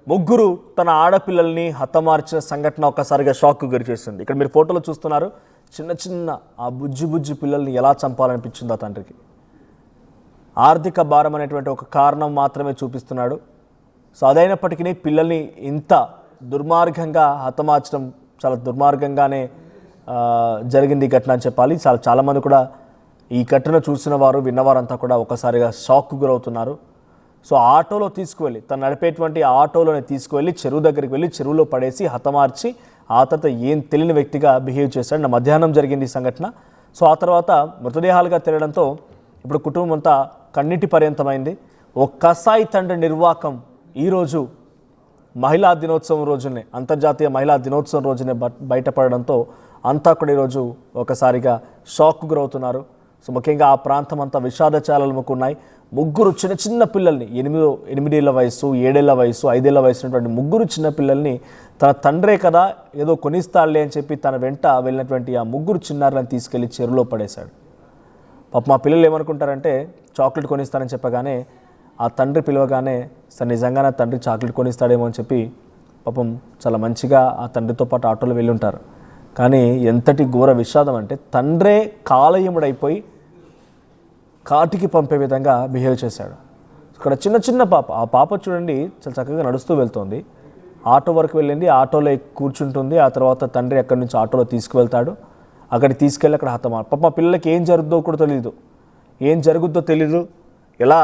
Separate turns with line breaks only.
ముగ్గురు తన ఆడపిల్లల్ని హతమార్చిన సంఘటన ఒక్కసారిగా షాక్కు గురిచేస్తుంది. ఇక్కడ మీరు ఫోటోలో చూస్తున్నారు, చిన్న చిన్న ఆ బుజ్జి బుజ్జి పిల్లల్ని ఎలా చంపాలనిపించిందో తండ్రికి. ఆర్థిక భారం అనేటువంటి ఒక కారణం మాత్రమే చూపిస్తున్నాడు. సో అదైనప్పటికీ పిల్లల్ని ఇంత దుర్మార్గంగా హతమార్చడం చాలా దుర్మార్గంగానే జరిగింది ఈ ఘటన అని చెప్పాలి. చాలామంది కూడా ఈ ఘటన చూసిన వారు విన్నవారంతా కూడా ఒకసారిగా షాక్కు గురవుతున్నారు. సో ఆటోలో తీసుకువెళ్ళి తను నడిపేటువంటి ఆటోలోనే తీసుకువెళ్ళి చెరువు దగ్గరికి వెళ్ళి చెరువులో పడేసి హతమార్చి ఆ తర్వాత ఏం తెలియని వ్యక్తిగా బిహేవ్ చేశాడు. మధ్యాహ్నం జరిగింది ఈ సంఘటన. సో ఆ తర్వాత మృతదేహాలుగా తేలడంతో ఇప్పుడు కుటుంబం అంతా కన్నీటి పర్యంతమైంది. ఓ కసాయి తండ్రి నిర్వాకం ఈరోజు మహిళా దినోత్సవం రోజునే, అంతర్జాతీయ మహిళా దినోత్సవం రోజునే బయటపడడంతో అంతా కూడా ఈరోజు ఒకసారిగా షాక్కు గురవుతున్నారు. సో ముఖ్యంగా ఆ ప్రాంతం అంతా విషాదచాలలు ముక్కున్నాయి. ముగ్గురు చిన్న చిన్న పిల్లల్ని 8 ఏళ్ల వయసు, 7 ఏళ్ల వయసు, 5 ఏళ్ల వయసు ఉన్నటువంటి ముగ్గురు చిన్న పిల్లల్ని తన తండ్రే కదా ఏదో కొనిస్తాడులే అని చెప్పి తన వెంట వెళ్ళినటువంటి ఆ ముగ్గురు చిన్నారులను తీసుకెళ్లి చెరువులో పడేశాడు. పాప మా పిల్లలు ఏమనుకుంటారంటే చాక్లెట్ కొనిస్తానని చెప్పగానే ఆ తండ్రి పిలవగానే సరే నిజంగానే తండ్రి చాక్లెట్ కొనిస్తాడేమో అని చెప్పి పాపం చాలా మంచిగా ఆ తండ్రితో పాటు ఆటోలో వెళ్ళి ఉంటారు. కానీ ఎంతటి ఘోర విషాదం అంటే తండ్రే కాలయముడైపోయి కాటికి పంపే విధంగా బిహేవ్ చేశాడు. ఇక్కడ చిన్న చిన్న పాప, ఆ పాప చూడండి చాలా చక్కగా నడుస్తూ వెళ్తుంది. ఆటో వరకు వెళ్ళింది, ఆటోలో కూర్చుంటుంది. ఆ తర్వాత తండ్రి అక్కడి నుంచి ఆటోలో తీసుకువెళ్తాడు. అక్కడికి తీసుకెళ్ళి అక్కడ హతమార్. పాప మా పిల్లలకి ఏం జరుగుద్దో కూడా తెలియదు, ఏం జరుగుద్దో తెలీదు. ఎలా